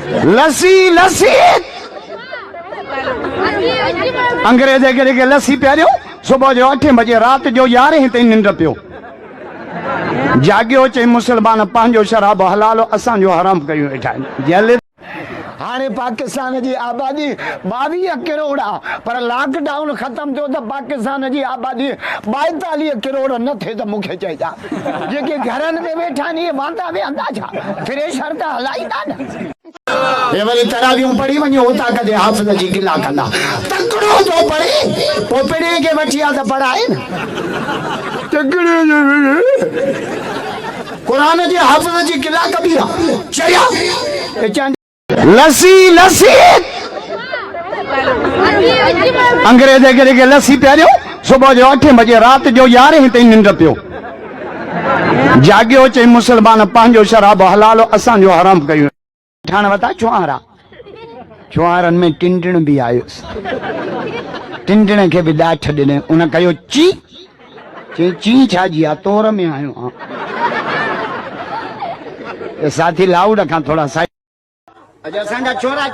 लस्सी लस्सी अंग्रेज के लस्सी पियारियो सुबह जो 8 बजे रात जो 11 ताईं निंड पियो जागियो चई मुसलमान पंहिंजो शराब हलालो असांजो हराम कयूं वेठा आहिनि। हाणे पाकिस्तान जी आबादी 22 करोड़ आहे पर लॉकडाउन ख़त्म थियो त पाकिस्तान जी आबादी 42 करोड़ न थिए त मूंखे चइजा जेके घरनि में वेठा आहिनि इहे वांदा वेहंदा छा फ्रेशर त हलाईंदा न। ये वरी तरावियूं पढ़ी वञो उतां कॾहिं हाफ़िज़ जी गिला कंदा तकड़ो तो पढ़े पोइ पिणे खे वठी आ त पढ़ाए न तकड़े कुरान जे हाफ़िज़ जी गिला कबीरा चया लस्सी लस्सी अंग्रेज के लस्सी पियारियो सुबह जो 8 बजे रात जो 11 ताईं निंड पियो जागियो चई मुसलमान पंहिंजो शराब हलालो असांजो हराम कयूं ठाण वता चुआरा चुआरनि में टिंडण भी आयुसि टिंडण खे भी ॾाठ ॾिने उन कयो ची चई ची छाजी आहे तोर में आयो साथी लाउड खां थोड़ा साइड अॼु असांजा छोरा